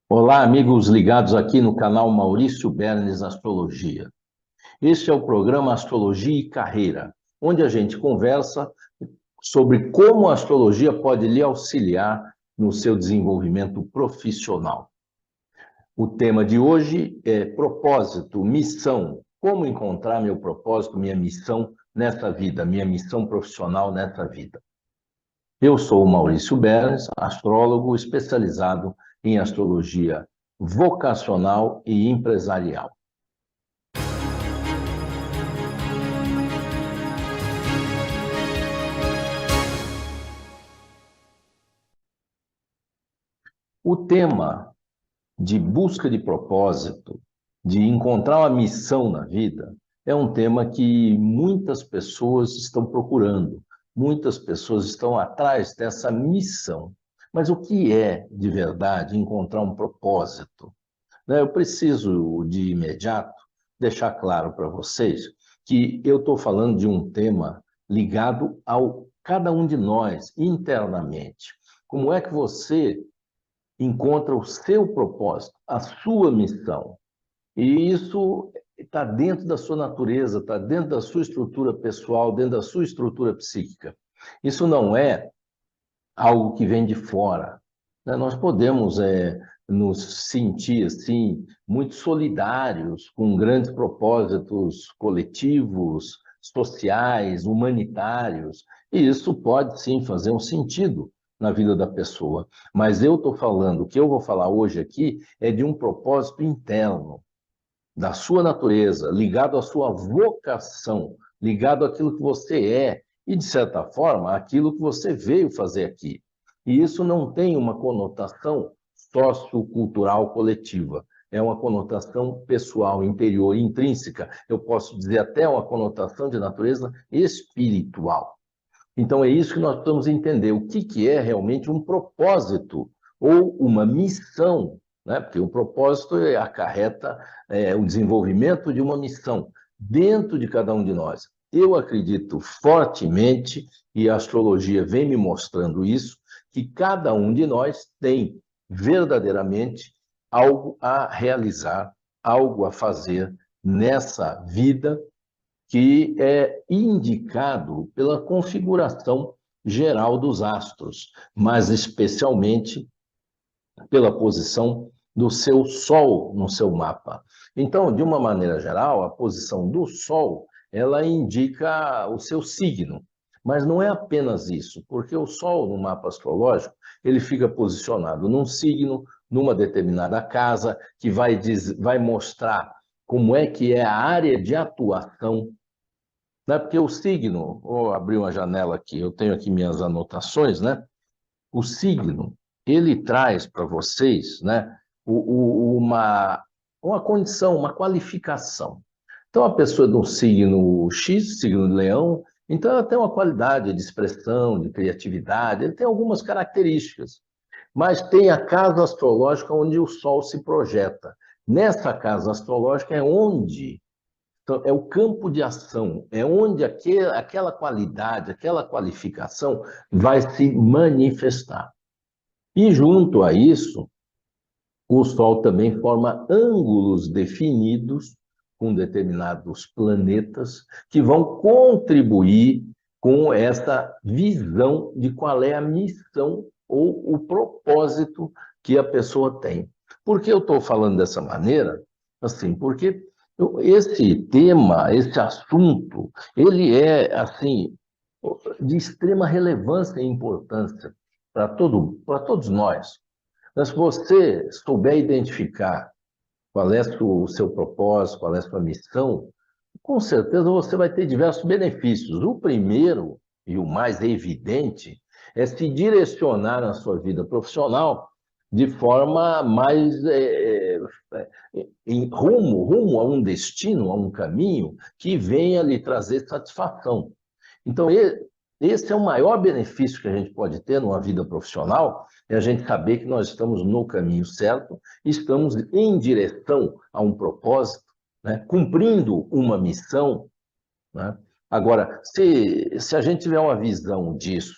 Olá, amigos ligados aqui no canal Maurício Bernes Astrologia. Este é o programa Astrologia e Carreira, onde a gente conversa sobre como a astrologia pode lhe auxiliar no seu desenvolvimento profissional. O tema de hoje é propósito, missão. Como encontrar meu propósito, minha missão nessa vida, minha missão profissional nessa vida. Eu sou o Maurício Bernes, astrólogo especializado em astrologia vocacional e empresarial. O tema de busca de propósito, de encontrar uma missão na vida, é um tema que muitas pessoas estão procurando, muitas pessoas estão atrás dessa missão. Mas o que é, de verdade, encontrar um propósito? Eu preciso, de imediato, deixar claro para vocês que eu estou falando de um tema ligado ao cada um de nós internamente. Como é que você encontra o seu propósito, a sua missão? E isso está dentro da sua natureza, está dentro da sua estrutura pessoal, dentro da sua estrutura psíquica. Isso não é algo que vem de fora. Nós podemos nos sentir assim muito solidários com grandes propósitos coletivos, sociais, humanitários, e isso pode sim fazer um sentido na vida da pessoa. Mas eu estou falando, o que eu vou falar hoje aqui é de um propósito interno, da sua natureza, ligado à sua vocação, ligado àquilo que você é e, de certa forma, àquilo que você veio fazer aqui. E isso não tem uma conotação sociocultural coletiva, é uma conotação pessoal, interior, intrínseca, eu posso dizer até uma conotação de natureza espiritual. Então é isso que nós precisamos entender, o que é realmente um propósito ou uma missão, né? Porque o propósito acarreta o desenvolvimento de uma missão dentro de cada um de nós. Eu acredito fortemente, e a astrologia vem me mostrando isso, que cada um de nós tem verdadeiramente algo a realizar, algo a fazer nessa vida que é indicado pela configuração geral dos astros, mas especialmente pela posição do seu Sol no seu mapa. Então, de uma maneira geral, a posição do Sol, ela indica o seu signo, mas não é apenas isso, porque o Sol no mapa astrológico, ele fica posicionado num signo, numa determinada casa, que vai mostrar como é que é a área de atuação, né? Porque o signo, vou abrir uma janela aqui, eu tenho aqui minhas anotações, né? O signo, ele traz para vocês, né, uma condição, uma qualificação. Então, a pessoa de um signo X, signo de Leão, então ela tem uma qualidade de expressão, de criatividade, ele tem algumas características, mas tem a casa astrológica onde o Sol se projeta. Nessa casa astrológica é onde então, é o campo de ação, é onde aquela qualidade, aquela qualificação vai se manifestar. E junto a isso, o Sol também forma ângulos definidos com determinados planetas que vão contribuir com essa visão de qual é a missão ou o propósito que a pessoa tem. Por que eu estou falando dessa maneira? Assim, porque esse tema, esse assunto, ele é assim de extrema relevância e importância para todos nós. Mas se você souber identificar qual é o seu propósito, qual é a sua missão, com certeza você vai ter diversos benefícios. O primeiro, e o mais evidente, é se direcionar na sua vida profissional de forma mais rumo a um destino, a um caminho que venha lhe trazer satisfação. Então, esse é o maior benefício que a gente pode ter numa vida profissional, é a gente saber que nós estamos no caminho certo, estamos em direção a um propósito, né? Cumprindo uma missão, né? Agora, se a gente tiver uma visão disso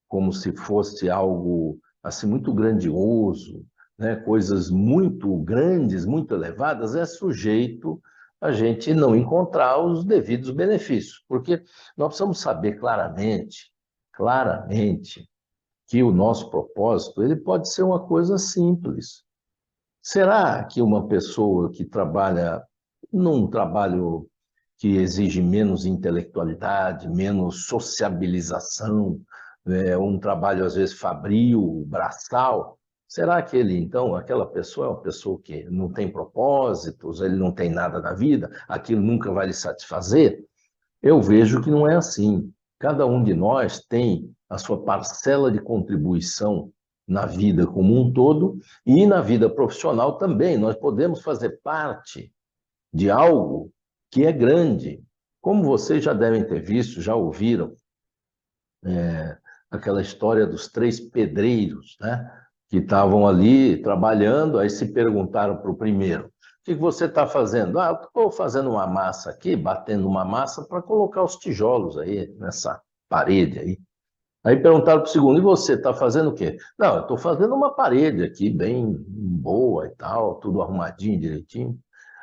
como se fosse algo assim muito grandioso, né, coisas muito grandes, muito elevadas, é sujeito a gente não encontrar os devidos benefícios, porque nós precisamos saber claramente, que o nosso propósito ele pode ser uma coisa simples. Será que uma pessoa que trabalha num trabalho que exige menos intelectualidade, menos sociabilização, um trabalho às vezes fabril, braçal, será que ele, então, aquela pessoa é uma pessoa que não tem propósitos, ele não tem nada na vida, aquilo nunca vai lhe satisfazer? Eu vejo que não é assim. Cada um de nós tem a sua parcela de contribuição na vida como um todo e na vida profissional também. Nós podemos fazer parte de algo que é grande. Como vocês já devem ter visto, já ouviram, aquela história dos três pedreiros, né? Que estavam ali trabalhando, aí se perguntaram para o primeiro: o que você está fazendo? Ah, estou fazendo uma massa aqui, batendo uma massa para colocar os tijolos aí nessa parede aí. Aí perguntaram para o segundo: e você está fazendo o quê? Não, eu estou fazendo uma parede aqui, bem boa e tal, tudo arrumadinho, direitinho.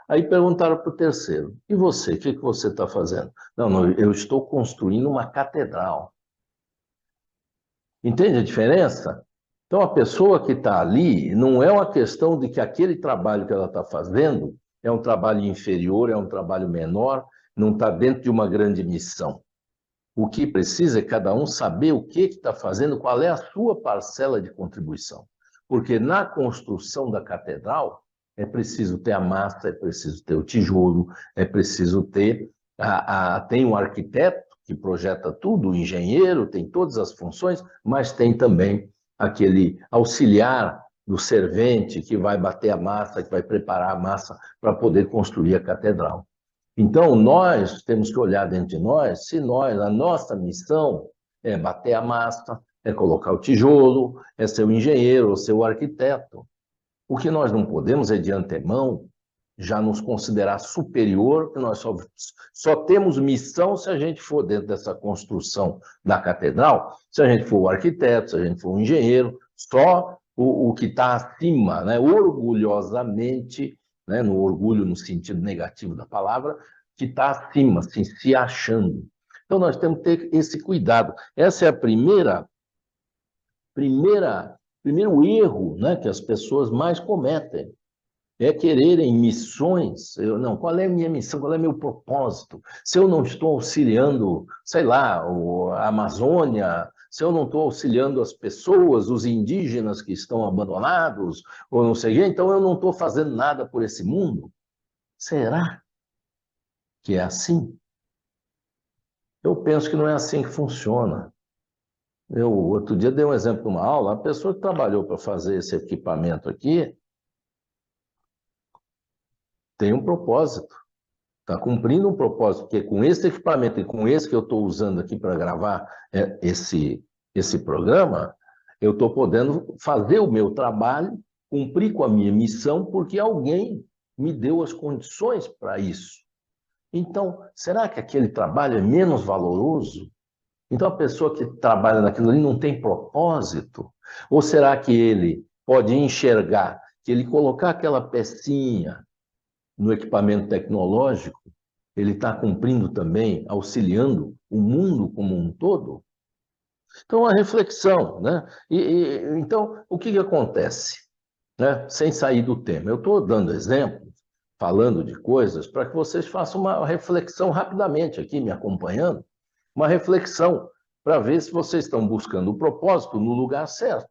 Aí perguntaram para o terceiro: e você, o que você está fazendo? Não, não, eu estou construindo uma catedral. Entende a diferença? Então, a pessoa que está ali, não é uma questão de que aquele trabalho que ela está fazendo é um trabalho inferior, é um trabalho menor, não está dentro de uma grande missão. O que precisa é cada um saber o que está fazendo, qual é a sua parcela de contribuição. Porque na construção da catedral é preciso ter a massa, é preciso ter o tijolo, é preciso ter. Tem um arquiteto que projeta tudo, o engenheiro, tem todas as funções, mas tem também aquele auxiliar do servente que vai bater a massa, que vai preparar a massa para poder construir a catedral. Então, nós temos que olhar dentro de nós, se nós, a nossa missão é bater a massa, é colocar o tijolo, é ser o engenheiro, ou ser o arquiteto. O que nós não podemos é, de antemão, já nos considerar superior, que nós só temos missão se a gente for dentro dessa construção da catedral, se a gente for o arquiteto, se a gente for o engenheiro, só o que está acima, né, orgulhosamente, né, no orgulho no sentido negativo da palavra, que está acima, assim, se achando. Então nós temos que ter esse cuidado. Essa é a primeiro erro, né, que as pessoas mais cometem, é quererem missões. Não, qual é a minha missão? Qual é o meu propósito? Se eu não estou auxiliando, sei lá, a Amazônia, se eu não estou auxiliando as pessoas, os indígenas que estão abandonados, ou não sei o quê, então eu não estou fazendo nada por esse mundo. Será que é assim? Eu penso que não é assim que funciona. Eu, outro dia, dei um exemplo numa aula, a pessoa que trabalhou para fazer esse equipamento aqui tem um propósito. Está cumprindo um propósito, porque com esse equipamento e com esse que eu estou usando aqui para gravar esse programa, eu estou podendo fazer o meu trabalho, cumprir com a minha missão, porque alguém me deu as condições para isso. Então, será que aquele trabalho é menos valoroso? Então, a pessoa que trabalha naquilo ali não tem propósito? Ou será que ele pode enxergar que ele colocar aquela pecinha no equipamento tecnológico, ele está cumprindo também, auxiliando o mundo como um todo? Então, a reflexão, né? Então, o que acontece? Né? Sem sair do tema. Eu estou dando exemplos, falando de coisas, para que vocês façam uma reflexão rapidamente aqui, me acompanhando, uma reflexão para ver se vocês estão buscando o propósito no lugar certo.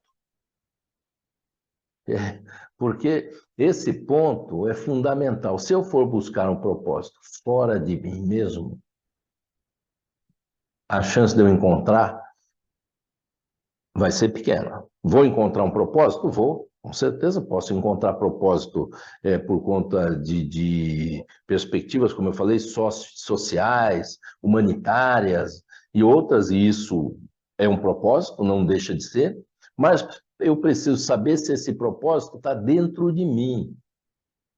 Porque esse ponto é fundamental. Se eu for buscar um propósito fora de mim mesmo, a chance de eu encontrar vai ser pequena. Vou encontrar um propósito? Vou. Com certeza posso encontrar propósito por conta de perspectivas, como eu falei, sociais, humanitárias e outras, e isso é um propósito, não deixa de ser, mas eu preciso saber se esse propósito está dentro de mim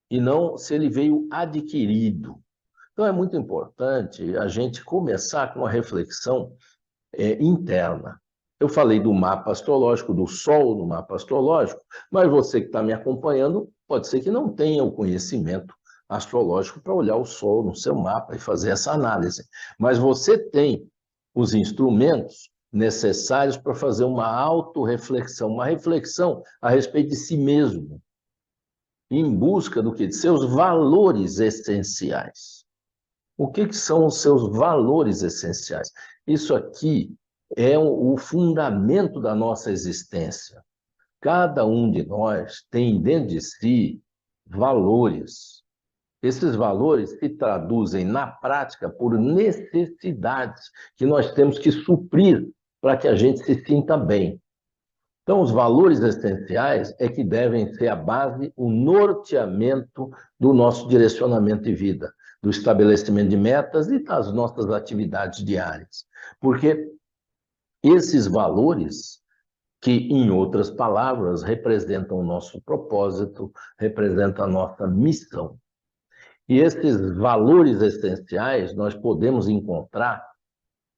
e não se ele veio adquirido. Então é muito importante a gente começar com uma reflexão interna. Eu falei do mapa astrológico, do Sol no mapa astrológico, mas você que está me acompanhando pode ser que não tenha o conhecimento astrológico para olhar o Sol no seu mapa e fazer essa análise. Mas você tem os instrumentos necessários para fazer uma autorreflexão, uma reflexão a respeito de si mesmo, em busca do que? De seus valores essenciais. O que são os seus valores essenciais? Isso aqui é o fundamento da nossa existência. Cada um de nós tem dentro de si valores. Esses valores se traduzem na prática por necessidades que nós temos que suprir para que a gente se sinta bem. Então, os valores essenciais é que devem ser a base, o norteamento do nosso direcionamento de vida, do estabelecimento de metas e das nossas atividades diárias. Porque esses valores, que, em outras palavras, representam o nosso propósito, representam a nossa missão. E esses valores essenciais nós podemos encontrar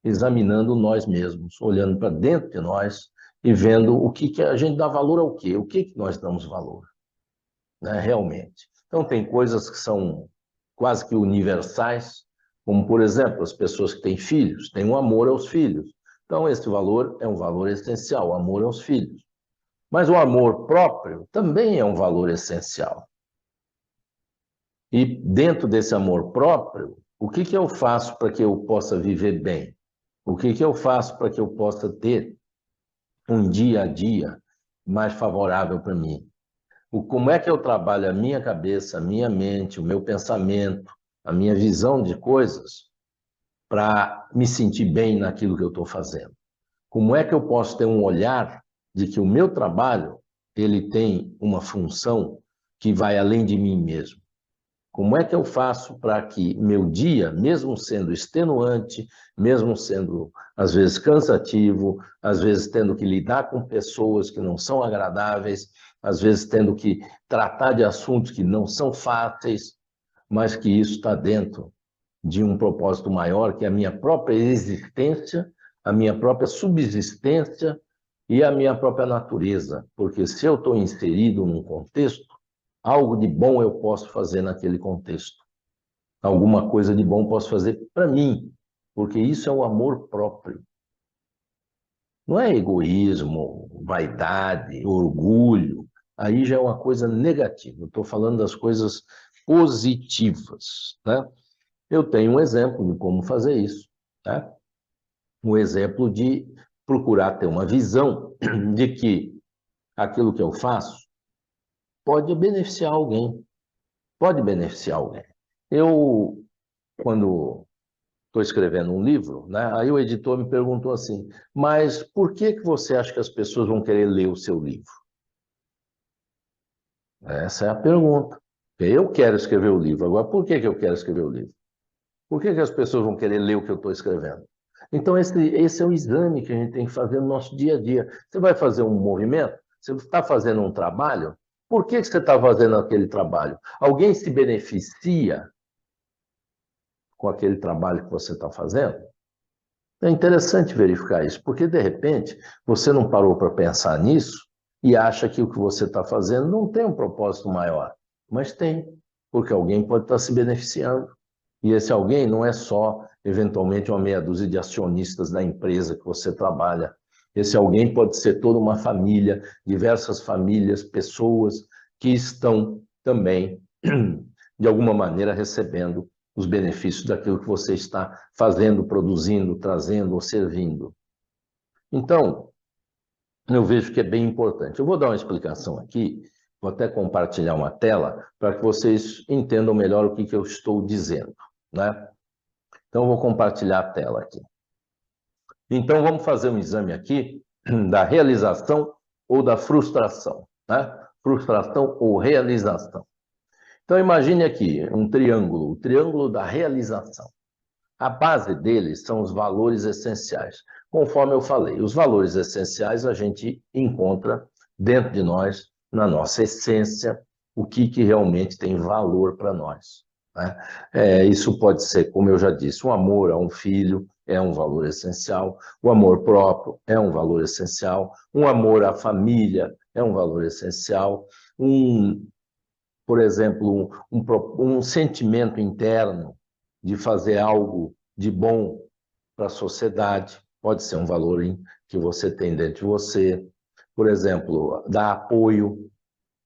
examinando nós mesmos, olhando para dentro de nós e vendo o que a gente dá valor ao quê, o que nós damos valor, né, realmente. Então, tem coisas que são quase que universais, como, por exemplo, as pessoas que têm filhos, têm um amor aos filhos. Então, esse valor é um valor essencial, o amor aos filhos. Mas o amor próprio também é um valor essencial. E dentro desse amor próprio, o que eu faço para que eu possa viver bem? O que eu faço para que eu possa ter um dia a dia mais favorável para mim? Como é que eu trabalho a minha cabeça, a minha mente, o meu pensamento, a minha visão de coisas para me sentir bem naquilo que eu estou fazendo? Como é que eu posso ter um olhar de que o meu trabalho ele tem uma função que vai além de mim mesmo? Como é que eu faço para que meu dia, mesmo sendo extenuante, mesmo sendo, às vezes, cansativo, às vezes tendo que lidar com pessoas que não são agradáveis, às vezes tendo que tratar de assuntos que não são fáceis, mas que isso está dentro de um propósito maior, que é a minha própria existência, a minha própria subsistência e a minha própria natureza. Porque se eu estou inserido num contexto, algo de bom eu posso fazer naquele contexto. Alguma coisa de bom posso fazer para mim, porque isso é o amor próprio. Não é egoísmo, vaidade, orgulho. Aí já é uma coisa negativa. Eu estou falando das coisas positivas, né? Eu tenho um exemplo de como fazer isso, né? Um exemplo de procurar ter uma visão de que aquilo que eu faço pode beneficiar alguém. Pode beneficiar alguém. Eu, quando estou escrevendo um livro, né, aí o editor me perguntou assim, mas por que você acha que as pessoas vão querer ler o seu livro? Essa é a pergunta. Eu quero escrever o livro, agora por que eu quero escrever o livro? Por que as pessoas vão querer ler o que eu estou escrevendo? Então, esse é o exame que a gente tem que fazer no nosso dia a dia. Você vai fazer um movimento, você está fazendo um trabalho, por que você está fazendo aquele trabalho? Alguém se beneficia com aquele trabalho que você está fazendo? É interessante verificar isso, porque, de repente, você não parou para pensar nisso e acha que o que você está fazendo não tem um propósito maior. Mas tem, porque alguém pode estar se beneficiando. E esse alguém não é só, eventualmente, uma meia dúzia de acionistas da empresa que você trabalha. Esse alguém pode ser toda uma família, diversas famílias, pessoas que estão também, de alguma maneira, recebendo os benefícios daquilo que você está fazendo, produzindo, trazendo ou servindo. Então, eu vejo que é bem importante. Eu vou dar uma explicação aqui, vou até compartilhar uma tela para que vocês entendam melhor o que eu estou dizendo, né? Então, eu vou compartilhar a tela aqui. Então, vamos fazer um exame aqui da realização ou da frustração, né? Frustração ou realização. Então, imagine aqui um triângulo, o triângulo da realização. A base deles são os valores essenciais. Conforme eu falei, os valores essenciais a gente encontra dentro de nós, na nossa essência, o que realmente tem valor para nós. né? Isso pode ser, como eu já disse, um amor a um filho é um valor essencial, o amor próprio é um valor essencial, um amor à família é um valor essencial, por exemplo, um sentimento interno de fazer algo de bom para a sociedade, pode ser um valor que você tem dentro de você. Por exemplo, dar apoio.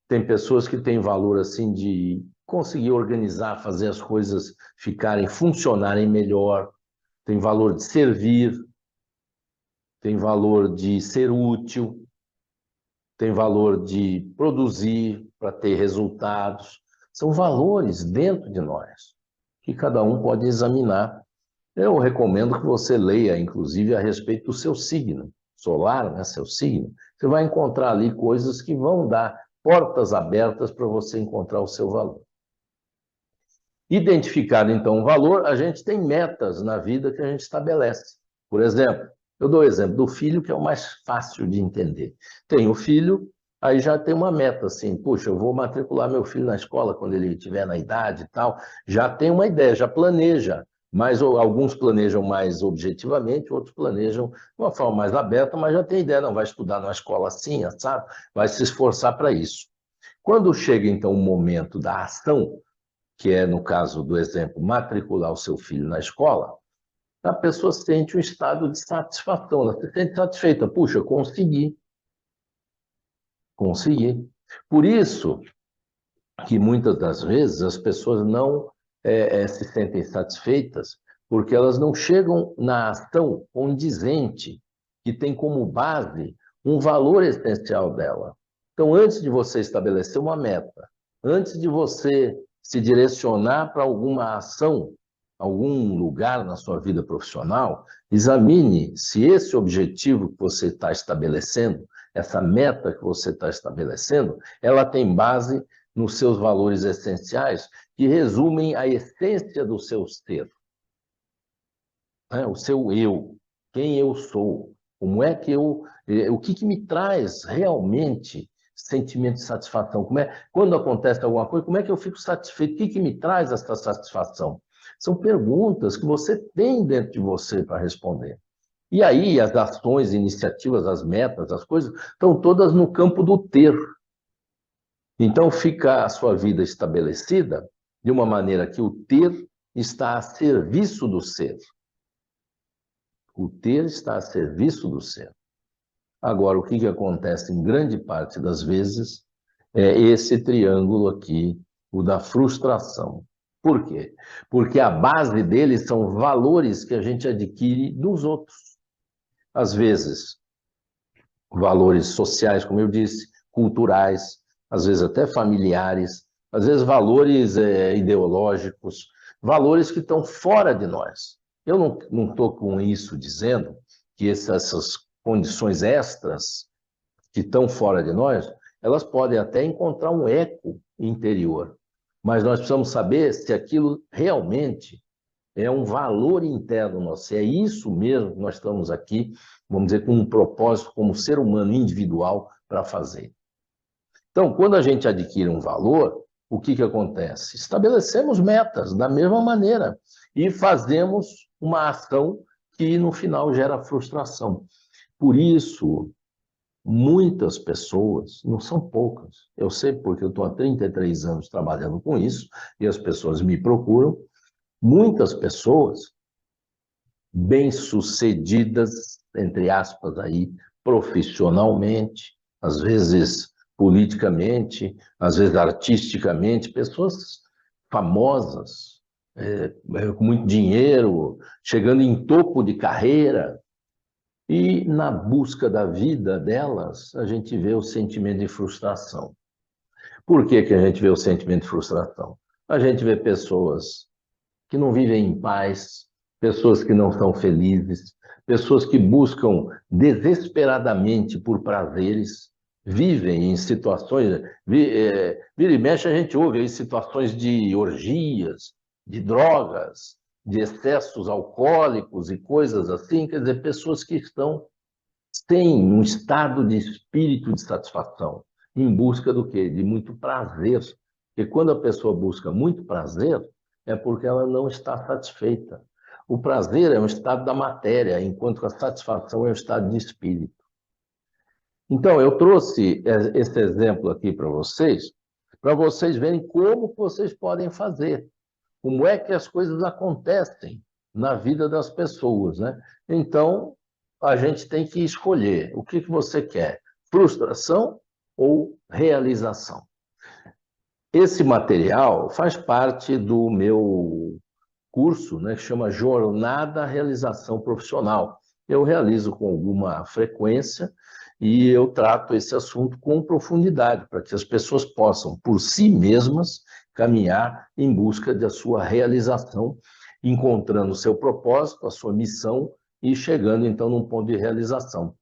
Tem pessoas que têm valor assim de conseguir organizar, fazer as coisas funcionarem melhor. Tem valor de servir, tem valor de ser útil, tem valor de produzir para ter resultados. São valores dentro de nós que cada um pode examinar. Eu recomendo que você leia, inclusive, a respeito do seu signo solar, né, seu signo. Você vai encontrar ali coisas que vão dar portas abertas para você encontrar o seu valor. Identificado, então, o valor, a gente tem metas na vida que a gente estabelece. Por exemplo, eu dou o exemplo do filho, que é o mais fácil de entender. Tem o filho, aí já tem uma meta, assim, puxa, eu vou matricular meu filho na escola quando ele estiver na idade e tal. Já tem uma ideia, já planeja. Mas alguns planejam mais objetivamente, outros planejam de uma forma mais aberta, mas já tem ideia, não vai estudar numa escola assim, sabe? Vai se esforçar para isso. Quando chega, então, o momento da ação, que é, no caso do exemplo, matricular o seu filho na escola, a pessoa sente um estado de satisfação, ela se sente satisfeita. Puxa, consegui, consegui. Por isso que muitas das vezes as pessoas não se sentem satisfeitas, porque elas não chegam na ação condizente, que tem como base um valor essencial dela. Então, antes de você estabelecer uma meta, antes de você se direcionar para alguma ação, algum lugar na sua vida profissional, examine se esse objetivo que você está estabelecendo, essa meta que você está estabelecendo, ela tem base nos seus valores essenciais, que resumem a essência do seu ser, né? O seu eu, quem eu sou, como é que o que me traz realmente sentimento de satisfação, quando acontece alguma coisa, como é que eu fico satisfeito, o que me traz essa satisfação? São perguntas que você tem dentro de você para responder. E aí as ações, iniciativas, as metas, as coisas, estão todas no campo do ter. Então, fica a sua vida estabelecida de uma maneira que o ter está a serviço do ser. O ter está a serviço do ser. Agora, o que acontece em grande parte das vezes é esse triângulo aqui, o da frustração. Por quê? Porque a base dele são valores que a gente adquire dos outros. Às vezes, valores sociais, como eu disse, culturais, às vezes até familiares, às vezes valores ideológicos, valores que estão fora de nós. Eu não estou com isso dizendo que essas condições extras que estão fora de nós, elas podem até encontrar um eco interior, mas nós precisamos saber se aquilo realmente é um valor interno nosso. É isso mesmo que nós estamos aqui, vamos dizer, com um propósito como ser humano individual para fazer. Então, quando a gente adquire um valor, o que acontece? Estabelecemos metas da mesma maneira e fazemos uma ação que no final gera frustração. Por isso, muitas pessoas, não são poucas, eu sei porque eu estou há 33 anos trabalhando com isso e as pessoas me procuram, muitas pessoas bem-sucedidas, entre aspas, aí, profissionalmente, às vezes politicamente, às vezes artisticamente, pessoas famosas, com muito dinheiro, chegando em topo de carreira, e na busca da vida delas, a gente vê o sentimento de frustração. Por que a gente vê o sentimento de frustração? A gente vê pessoas que não vivem em paz, pessoas que não são felizes, pessoas que buscam desesperadamente por prazeres, vivem em situações, vira e mexe a gente ouve aí situações de orgias, de drogas, de excessos alcoólicos e coisas assim, quer dizer, pessoas que estão sem um estado de espírito de satisfação, em busca do quê? De muito prazer. Porque quando a pessoa busca muito prazer, é porque ela não está satisfeita. O prazer é um estado da matéria, enquanto que a satisfação é um estado de espírito. Então, eu trouxe esse exemplo aqui para vocês verem como vocês podem fazer, como é que as coisas acontecem na vida das pessoas, né? Então, a gente tem que escolher o que você quer, frustração ou realização. Esse material faz parte do meu curso, né, que chama Jornada à Realização Profissional. Eu realizo com alguma frequência e eu trato esse assunto com profundidade, para que as pessoas possam, por si mesmas, caminhar em busca da sua realização, encontrando o seu propósito, a sua missão e chegando, então, num ponto de realização.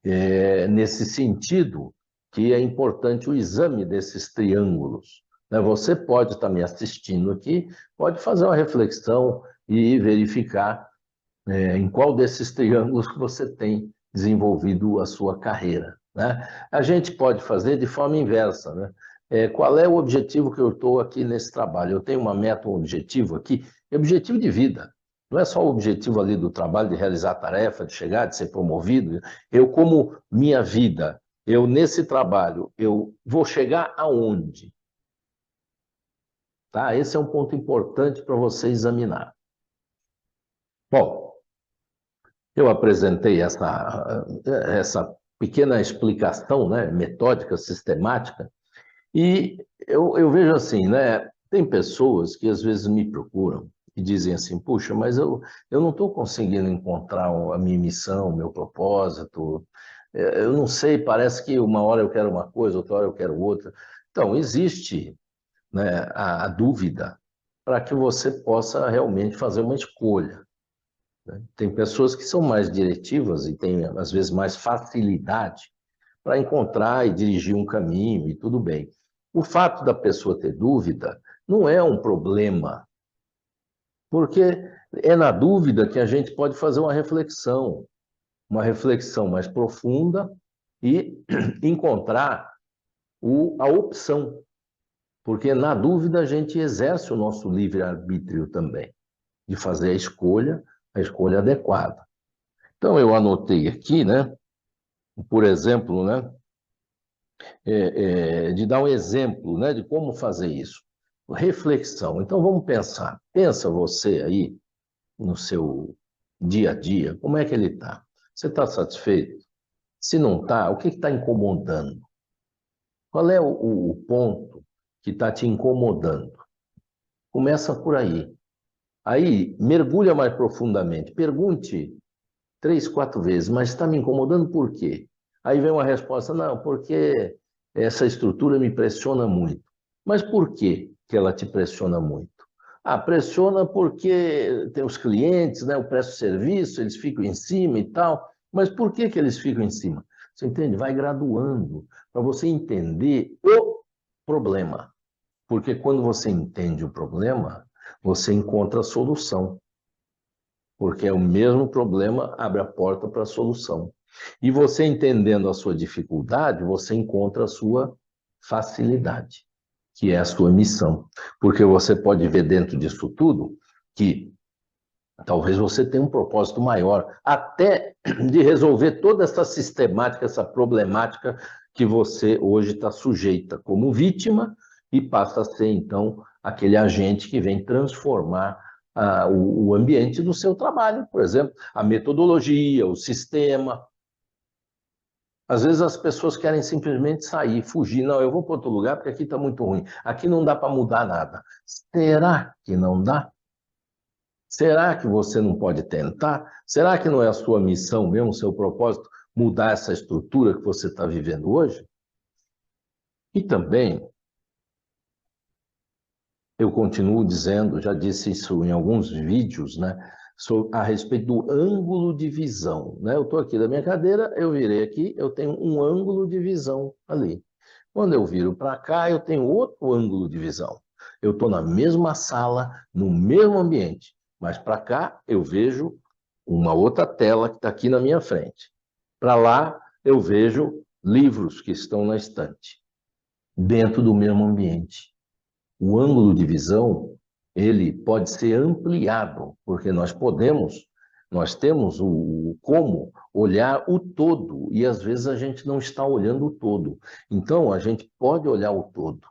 É nesse sentido que é importante o exame desses triângulos. Você pode estar me assistindo aqui, pode fazer uma reflexão e verificar em qual desses triângulos que você tem desenvolvido a sua carreira. A gente pode fazer de forma inversa. Qual é o objetivo que eu estou aqui nesse trabalho? Eu tenho uma meta, um objetivo aqui, objetivo de vida. Não é só o objetivo ali do trabalho de realizar a tarefa, de chegar, de ser promovido. Eu, como minha vida, eu nesse trabalho, eu vou chegar aonde? Tá? Esse é um ponto importante para você examinar. Bom, eu apresentei essa pequena explicação, né, metódica, sistemática, e eu vejo assim, né, tem pessoas que às vezes me procuram e dizem assim, puxa, mas eu não estou conseguindo encontrar a minha missão, o meu propósito, eu não sei, parece que uma hora eu quero uma coisa, outra hora eu quero outra. Então, existe, né, a dúvida para que você possa realmente fazer uma escolha. Tem pessoas que são mais diretivas e têm, às vezes, mais facilidade para encontrar e dirigir um caminho, e tudo bem. O fato da pessoa ter dúvida não é um problema, porque é na dúvida que a gente pode fazer uma reflexão mais profunda e encontrar a opção, porque na dúvida a gente exerce o nosso livre-arbítrio também, de fazer a escolha adequada. Então, eu anotei aqui, né, por exemplo, né, de dar um exemplo, né, de como fazer isso. Reflexão. Então, vamos pensar. Pensa você aí no seu dia a dia, como é que ele está? Você está satisfeito? Se não está, o que está incomodando? Qual é o ponto que está te incomodando? Começa por aí. Aí, mergulha mais profundamente. Pergunte 3, 4 vezes, mas está me incomodando por quê? Aí vem uma resposta, não, porque essa estrutura me pressiona muito. Mas por quê que ela te pressiona muito? Ah, pressiona porque tem os clientes, né, eu presto serviço, eles ficam em cima e tal. Mas por que que eles ficam em cima? Você entende? Vai graduando para você entender o problema. Porque quando você entende o problema, você encontra a solução. Porque é o mesmo problema, abre a porta para a solução. E você entendendo a sua dificuldade, você encontra a sua facilidade, que é a sua missão. Porque você pode ver dentro disso tudo que talvez você tenha um propósito maior, até de resolver toda essa sistemática, essa problemática que você hoje está sujeita como vítima e passa a ser, então, aquele agente que vem transformar o ambiente do seu trabalho, por exemplo, a metodologia, o sistema. Às vezes as pessoas querem simplesmente sair, fugir. Não, eu vou para outro lugar porque aqui está muito ruim. Aqui não dá para mudar nada. Será que não dá? Será que você não pode tentar? Será que não é a sua missão mesmo, o seu propósito, mudar essa estrutura que você está vivendo hoje? E também, eu continuo dizendo, já disse isso em alguns vídeos, né, a respeito do ângulo de visão. Né? Eu estou aqui da minha cadeira, eu virei aqui, eu tenho um ângulo de visão ali. Quando eu viro para cá, eu tenho outro ângulo de visão. Eu estou na mesma sala, no mesmo ambiente, mas para cá eu vejo uma outra tela que está aqui na minha frente. Para lá eu vejo livros que estão na estante, dentro do mesmo ambiente. O ângulo de visão ele pode ser ampliado, porque nós temos o como olhar o todo, e às vezes a gente não está olhando o todo. Então, a gente pode olhar o todo.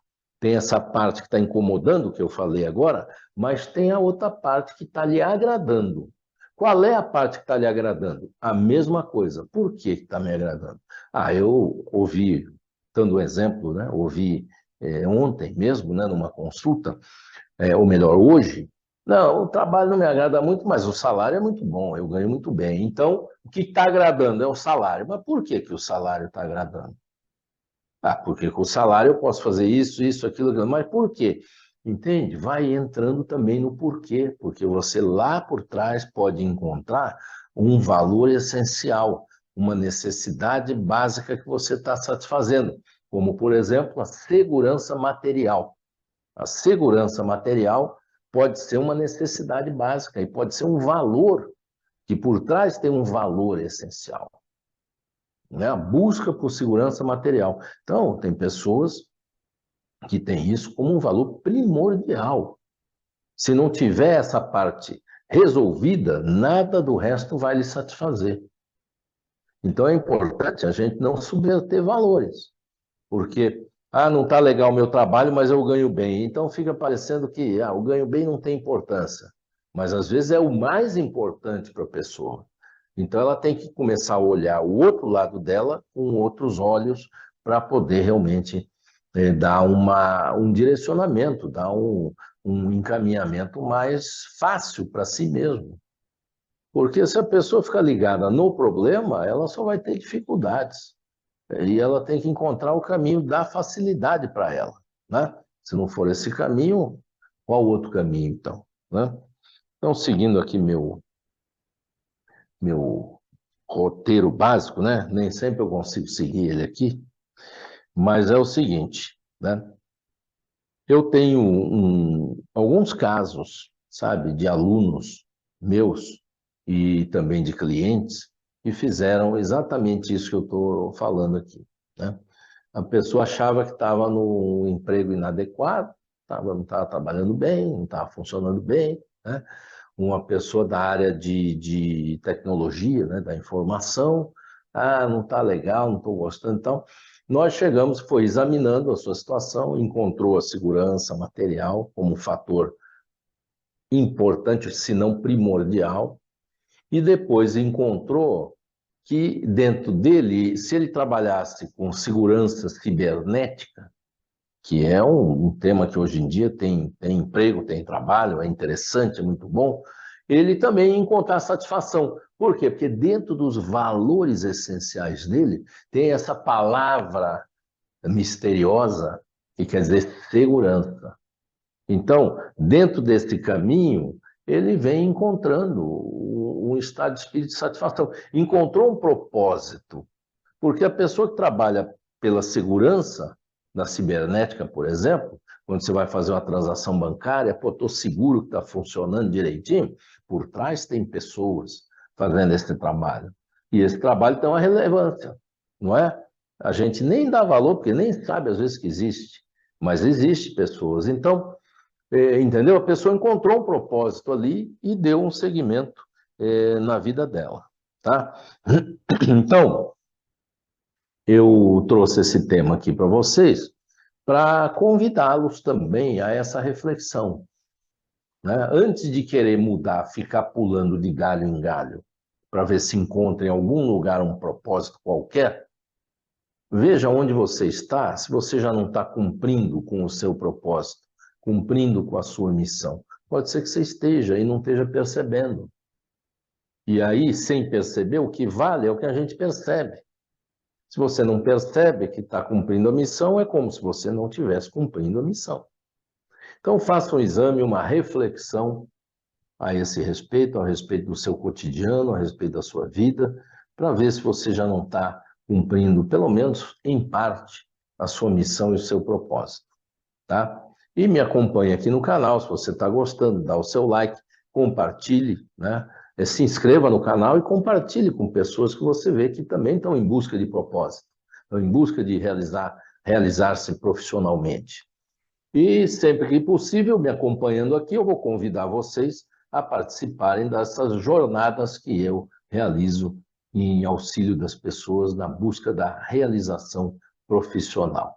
Tem essa parte que está incomodando, que eu falei agora, mas tem a outra parte que está lhe agradando. Qual é a parte que está lhe agradando? A mesma coisa. Por que está me agradando? Eu ouvi, dando um exemplo, né? Ouvi ontem mesmo, né, numa consulta, ou melhor, hoje, não, o trabalho não me agrada muito, mas o salário é muito bom, eu ganho muito bem. Então, o que está agradando é o salário. Mas por que que o salário está agradando? Porque com o salário eu posso fazer isso, aquilo, mas por quê? Entende? Vai entrando também no porquê, porque você lá por trás pode encontrar um valor essencial, uma necessidade básica que você está satisfazendo, como, por exemplo, a segurança material. A segurança material pode ser uma necessidade básica e pode ser um valor, que por trás tem um valor essencial, né? A busca por segurança material. Então, tem pessoas que têm isso como um valor primordial. Se não tiver essa parte resolvida, nada do resto vai lhe satisfazer. Então, é importante a gente não subverter valores, porque não está legal o meu trabalho, mas eu ganho bem. Então fica parecendo que o ganho bem não tem importância, mas às vezes é o mais importante para a pessoa. Então ela tem que começar a olhar o outro lado dela com outros olhos para poder realmente dar um direcionamento, dar um encaminhamento mais fácil para si mesmo. Porque se a pessoa ficar ligada no problema, ela só vai ter dificuldades. E ela tem que encontrar o caminho da facilidade para ela, né? Se não for esse caminho, qual outro caminho, então, né? Então, seguindo aqui meu roteiro básico, né? Nem sempre eu consigo seguir ele aqui, mas é o seguinte, né? Eu tenho alguns casos, sabe, de alunos meus e também de clientes que fizeram exatamente isso que eu estou falando aqui, né? A pessoa achava que estava num emprego inadequado, não estava trabalhando bem, não estava funcionando bem, né? Uma pessoa da área de tecnologia, né, da informação, não está legal, não estou gostando. Então, nós chegamos, foi examinando a sua situação, encontrou a segurança material como um fator importante, se não primordial, e depois encontrou que dentro dele, se ele trabalhasse com segurança cibernética, que é um tema que hoje em dia tem emprego, tem trabalho, é interessante, é muito bom, ele também ia encontrar satisfação. Por quê? Porque dentro dos valores essenciais dele tem essa palavra misteriosa que quer dizer segurança. Então, dentro desse caminho, ele vem encontrando um estado de espírito de satisfação. Encontrou um propósito, porque a pessoa que trabalha pela segurança, na cibernética, por exemplo, quando você vai fazer uma transação bancária, estou seguro que está funcionando direitinho, por trás tem pessoas fazendo esse trabalho. E esse trabalho tem uma relevância, não é? A gente nem dá valor, porque nem sabe às vezes que existe, mas existe pessoas. Então, entendeu? A pessoa encontrou um propósito ali e deu um segmento na vida dela, tá? Então, eu trouxe esse tema aqui para vocês para convidá-los também a essa reflexão, né? Antes de querer mudar, ficar pulando de galho em galho para ver se encontra em algum lugar um propósito qualquer, veja onde você está, se você já não está cumprindo com o seu propósito, cumprindo com a sua missão. Pode ser que você esteja e não esteja percebendo. E aí, sem perceber, o que vale é o que a gente percebe. Se você não percebe que está cumprindo a missão, é como se você não estivesse cumprindo a missão. Então, faça um exame, uma reflexão a esse respeito, a respeito do seu cotidiano, a respeito da sua vida, para ver se você já não está cumprindo, pelo menos em parte, a sua missão e o seu propósito, tá? E me acompanhe aqui no canal, se você está gostando, dá o seu like, compartilhe, né? Se inscreva no canal e compartilhe com pessoas que você vê que também estão em busca de propósito, estão em busca de realizar-se profissionalmente. E sempre que possível, me acompanhando aqui, eu vou convidar vocês a participarem dessas jornadas que eu realizo em auxílio das pessoas na busca da realização profissional.